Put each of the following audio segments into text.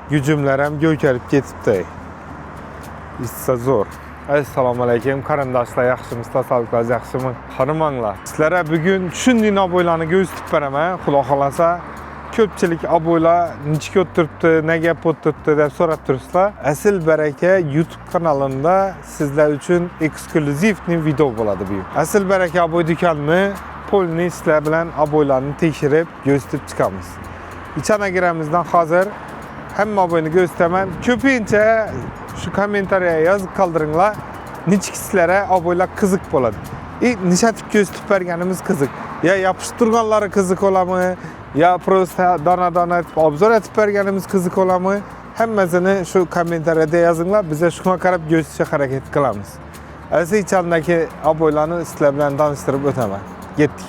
Gücümler hem gökerip ketibdi. İşte zor. Assalamu alaykum qarindoshlar, yaxshimisizlar, sog'liqlar yaxshimi? Xonimanglar, sizlarga bugun shunday aboylarni ko'rsatib beraman. Xudo xolasa, ko'pchilik aboylar nechga o'tiribdi, nega gap o'tiribdi deb so'rab turibsizlar. Asl baraka YouTube kanalida sizlar uchun eksklyuzivniy video bo'ladi bu. Asl baraka aboy do'konini polni sizlar bilan aboylarni tekshirib ko'rsatib chiqamiz. İçana giramizdan hozir hamma aboyni ko'rsataman. Ko'pincha şu kommentariya yozib qoldiringlar. Nechikisizlarga aboylar qiziq bo'ladi. Nishatib ko'rsatib berganimiz qiziq. Ya yapıştırganları qiziq olamı, ya prosta dona etib obzor etib berganimiz qiziq olamı? Hammasini shu kommentariyada yozinglar. Bize shunga qarab ko'rsatishga harakat qilamiz. Asli içandagi aboylarni sizlar bilan tanishtirib o'taman. Ketdik.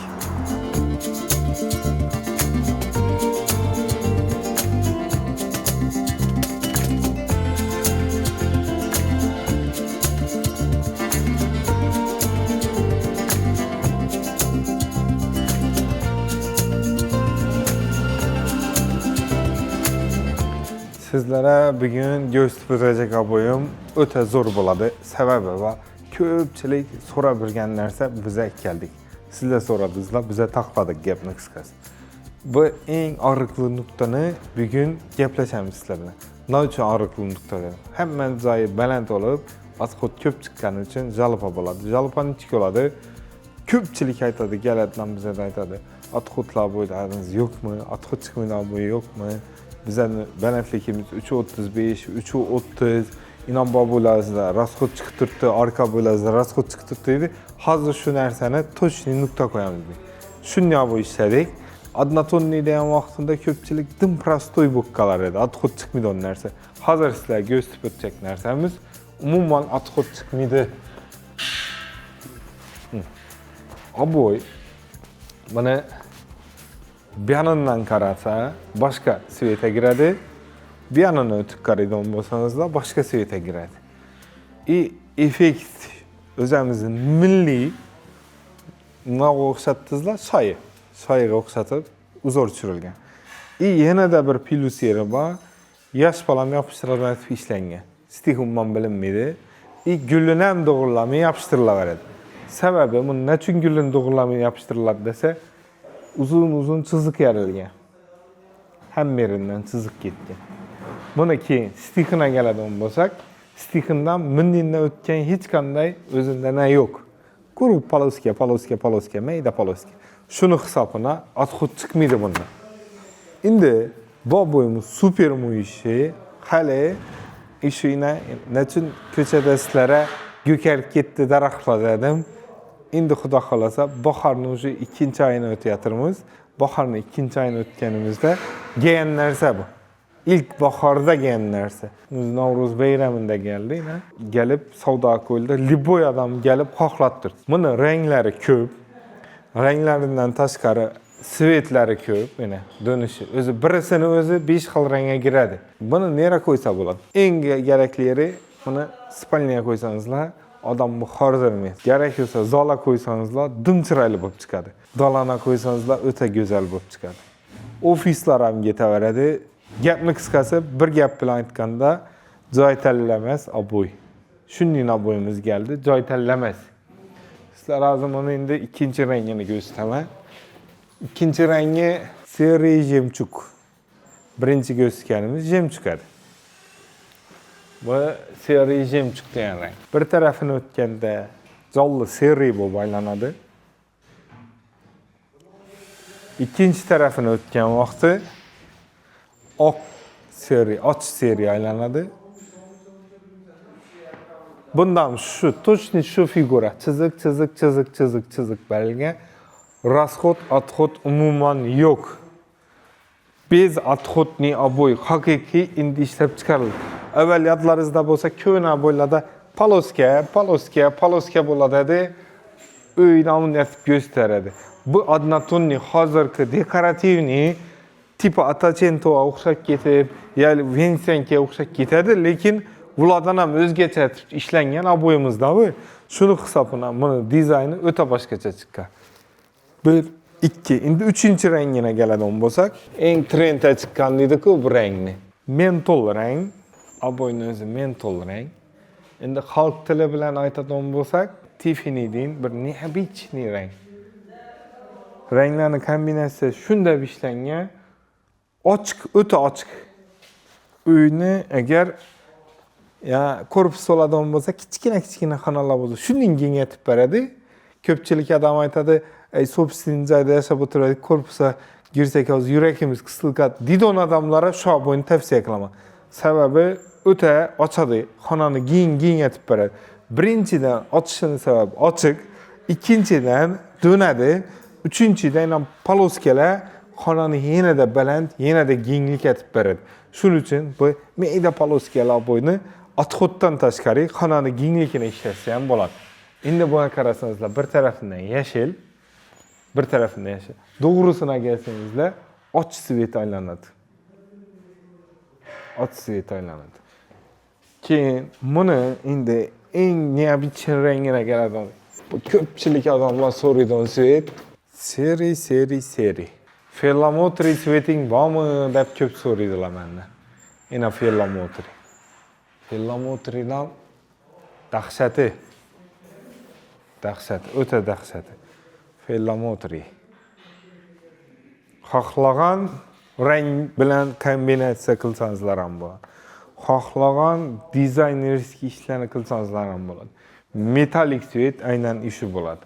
Sizlere bugün gösterib o'tacak aboyim o'ta zo'r bo'ladi. Sababi va ko'pchilik so'rab yurgan narsa biza keldik. Sizlar so'radingizlar, biza taqladik gapni qisqasi. Bu eng og'riqli nuqtani bugun gaplashamiz sizlar bilan. Nima uchun og'riqli nuqta dedim? Hamma joyi baland olib, asqot ko'p chiqqani uchun jalpa bo'ladi. Jalpa nechik bo'ladi? Ko'pchilik aytadi, galatdan biza aytadi. Atxotlar bo'ydingiz yo'qmi? Atxot chiqmaydigan bo'yi yo'qmi? Bizning balandligimiz 3.35, 3.30, inon bo'lasizlar, rasxot chiqib turibdi, orqa bo'lasizlar, rasxot chiqib turibdi dedi. Hozir shu narsani to'shni nuqta qo'yamiz. Shunday bu ishladik. Adnatonni degan vaqtida ko'pchilik dim prostoy bo'lib qolar edi. Atxot chiqmaydigan narsa. Hozir sizlarga ko'rsatib o'tacak narsamiz umuman atxot chiqmaydi. Aboy buni bir yanından qarasa başka sveta giradi, bir yanını ötüp qaraydigan bo'lsangizlar başka sveta giradi. Effekt o'zimizning milliy nima o'xshatdingizlar? Soyaga o'xshatib uzor tushirilgan. Yanada bir plus yeri bor. Yosh bolam yopishtirib ishlangan. Stik umuman bilinmaydi. Gulini ham to'g'rilamay yopishtirilaveradi. Sababi bu nechun gulini to'g'rilamay yopishtiriladi desa, uzun çizik yarilgan. Hamma yeridan çizik ketgan. Buni keyin stikina keladigan bo'lsak, stikindan minnindan o'tgan hech qanday o'zida na yo'q. Quruq poloska, mayda poloska. Shuni hisobina atxot chiqmaydi bundan. Endi bu bo'yimiz super muyishi, hali ishina nechun ko'chada sizlarga ko'karib ketdi daraxtlar dedim. Endi xudo xolasa bahorning o'sha 2-oyini o'tayotimiz. Bahorning 2-oyini o'tganimizda kelgan narsa bu. İlk bahorda kelgan narsa. Navro'z bayramida keldi, gelib savdo qo'yildi. Liboy odam kelib xohlatdi. Buni ranglari ko'p. Ranglaridan tashqari svetlari ko'p, mana donishi. O'zi birisini o'zi 5 xil rangga kiradi. Buni nera qo'ysa bo'ladi? Eng keraklari buni spalniyaga qo'ysangizlar odam bu xorzirmaydi. Kerak bo'lsa zola qo'ysangizlar dim chiroyli bo'lib chiqadi. Dolana qo'ysangizlar o'ta go'zal bo'lib chiqadi. Ofislar ham ketaveradi. Gapni qisqasi bir gap bilan aytganda joy tanlamas aboy. Shunday aboyimiz keldi, joy tanlamas. Sizlar hozir uni endi ikkinchi rangini ko'rsataman. Ikkinchi rangi seriy jemchuk. Birinchi ko'rsatganimiz jemchuk edi. Bu seriy jemchuk degan rang. Bir tarafini o'tganda jolli seriy bo'lib aylanadi. Ikkinchi tarafini o'tgan vaqti oq seriy aylanadi. Bundan точно shu figura chiziq berilgan. Rasxot, atxot umuman yo'q. Bez atxotni aboy haqiqiy endi ishlab chiqarildi. Avval yodlaringizda bo'lsa, ko'na aboylarda poloska bo'ladi. O'yinamni gösteradi. Bu adnatonni hozirgi dekorativni tipi Atacento'ga o'xshab ketib, yoki Vincento'ga o'xshab ketadi, lekin ulardan ham o'zgacha ishlangan aboyimizda bu. Shuni hisobina buni dizayni o'ta boshqacha chiqqan. 1 2 endi 3-rangina keladigan bo'lsak, eng trendga chiqqan edi-ku bu rangni. mentol rang, oboyning o'zi mentol rang. Endi xalq tili bilan aytadigan bo'lsak, Tiffany deyin bir neobichniy rang. Ranglarning kombinatsiyasi shunday ishlangan, ochiq, o'ta ochiq. Uyni agar korpus oladigan bo'lsa, kichkina xonalar bo'lsa, shundan kengaytib beradi. Ko'pchilik odam aytadi, sobственный joyda yashab o'tiradi, korpusga girsak hozir yurakimiz qisiladi. Didon odamlarga shu bo'yni tavsiya qilaman. Sababi o'ta ochadi, xonani kengaytib beradi. Birinchidan ochishning sababi ochiq, ikkinchidan do'nadi, uchinchidan ham poloskalar xonani yanada baland, yanada kenglik etib beradi. Shuning uchun bu mayda poloskalar bo'yni отходdan tashqari xonani kengligini ishlasa ham bo'ladi. Endi buni qarasangizlar, bir tarafidan yashil, bir tarafidan yashil. To'g'risini kelsangizlar, och svet aylanadi. Och svet aylanadi. Keyin buni endi eng neobichniy rangini keladi. Bu ko'pchilik odamlar so'raydigan svet, seri. Perlamutri sveting bormi deb ko'p so'raydilar mendan. Ena perlamutri. Perlamutridan dahshati, o'ta dahshati. Perlamutri. Xohlagan rang bilan kombinatsiya qilsangizlar ham bo'ladi. Xohlagan dizaynerskiy ishlarni qilsangizlar ham bo'ladi. Metalik svet aynan ishi bo'ladi.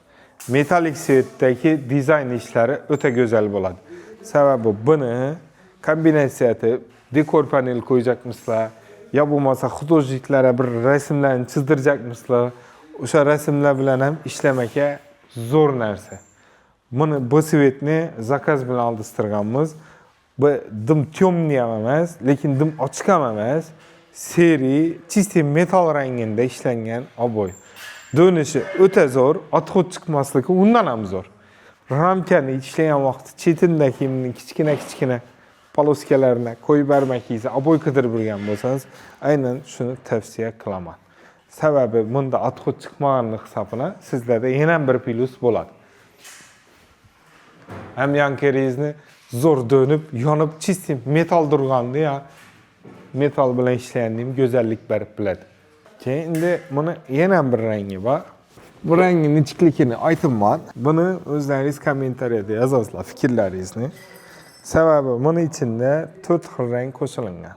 Metalik svetdagi dizayn ishlari o'ta go'zal bo'ladi. Sababi buni kombinatsiyada dekor panel qo'yacakmisizlar, yo bo'lmasa hudojniklarga bir rasmlarni chizdirjakmisizlar. O'sha rasmlar bilan ham ishlamaka zo'r narsa. Buni bu svetni zakaz bilan oldistirganmiz. Bu dim temniy ham emas, lekin dim ochiq ham emas. Seri, чистый metal rangida ishlangan oboy. Do'nishi o'ta zo'r, отход chiqmasligi undan ham zo'r. Ramkani ishlagan vaqtda chetindagi kichkina poloskalarni qo'yib bermakingiz, oboy qidirib yurgan bo'lsangiz, aynan shuni tavsiya qilaman. Sababi bunda отход chiqmaganligi hisobina sizlarda yana bir plus bo'ladi. Ham yankeringizni zo'r dönüp, yonib, чистый metal turganda ya metal bilan ishlagandim go'zallik berib biladi. Keyin endi buni yana bir rangi bor. Bu rangning ichkiligini aytibman. Buni o'zlaringiz kommentariyada yozasizlar fikrlaringizni. Sababi buni ichida 4 xil rang qo'shilgan.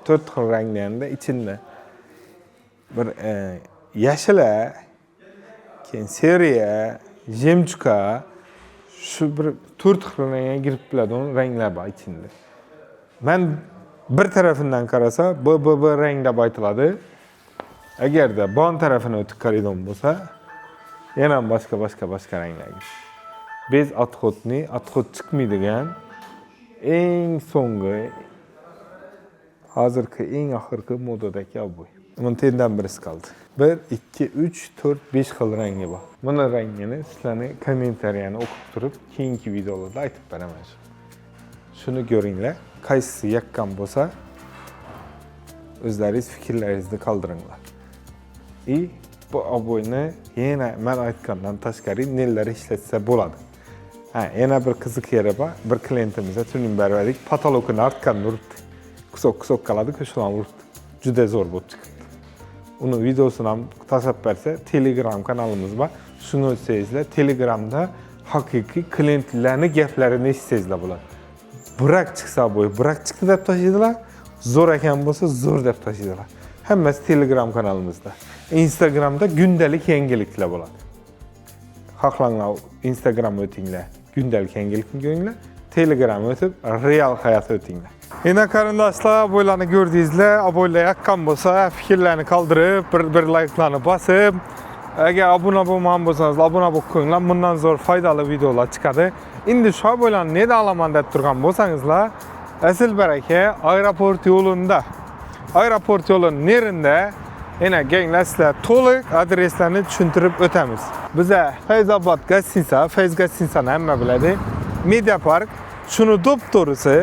4 xil ranglarda ichida bir yashila, keyin seriya, jemchuka, shu bir 4 xil rangga kirib biladigan ranglar bor ichida. Men bir tarafından qarasa, bu rang deb aytiladi. Agarda bon tarafini o'tib qaraydigan bo'lsa, yana boshqa ranglar. Bez отход chiqmaydigan eng so'nggi hozirgi eng oxirgi modadagi oboy. Bundan tendan birisi qoldi. 1, 2, 3, 4, 5 xil rangi bor. Buni rangini sizlarning kommentariyani o'qib turib, keyingi videolarda aytib beraman. Shuni ko'ringlar. Qaysisi yaqqan bo'lsa, o'zlaringiz fikrlaringizni qoldiringlar. Bu oboyni yana men aytgandan tashqari nelar ishlatsa bo'ladi. Yana bir qiziq yeri bor. Bir klientimizga tuning berdik, patologini artgan uribdi. Kusok qoladi, ko'shlan uribdi. Juda zo'r bo'lib chiqdi. Uni videosini ham tashlab bersa, Telegram kanalimiz bor. Shuni o'tsangizlar, Telegramda haqiqiy klientlarning gaplarini eshitsangizlar bo'ladi. Burak chiqsa bo'y, burak chiqdi deb tashlaydilar. Zo'r ekan bo'lsa, zo'r deb tashlaydilar. Hammasi Telegram kanalimizda. Instagramda gündalik yangiliklar bo'ladi. Xohlanglar Instagram o'tinglar, gündalik yangilikni ko'ringlar. Telegram o'tib, real hayot o'tinglar. Yana qarindoshlar, bo'ylarni ko'rdingizlar, aboylar yaqqan bo'lsa, fikrlarni qoldirib, bir like'larni bosib, agar obuna bo'lmagan bo'lsangiz, obuna bo'lib qo'yinglar. Bundan zo'r foydali videolar chiqadi. Endi shu bo'ylarni neda olaman deb turgan bo'lsangizlar, asl baraka aeroport yo'lida. Aeroport yo'lining nerida? Yana kenglar sizlar to'liq adreslarni tushuntirib o'tamiz. Biza Fayzobod gostinsa, Fayz gostinsani hamma biladi. Media Park, shuni to'p-to'g'risi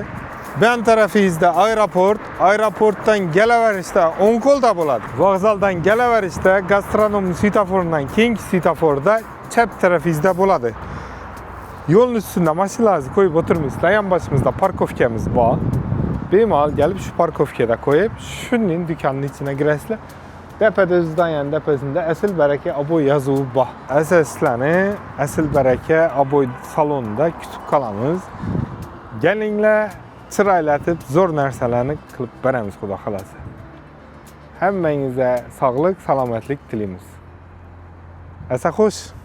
ben tarafingizda aeroport, aeroportdan kelaverishda o'ng qo'lda bo'ladi. Vokzaldan kelaverishda gastronom svetoforundan keyingi svetoforda chap tarafingizda bo'ladi. Yo'lning ustida mashinalarni qo'yib o'tirmaysizlar, yonboshimizda parkovkamiz bor. bemalol gelip şu parkovkada koyup şunun dükkanının içine giresizler. Depede özüden yani depesinde Esil Bereke Aboy yazığı var. Əsaslanı Esil Bereke Aboy salonunda kütüp kalamız. Gelinle çıraylatıp zor nərsələrini qılıb verəmiz Xuda xalası. Həmmənizə sağlıq, salamatlik dilimiz. Əsə xoş.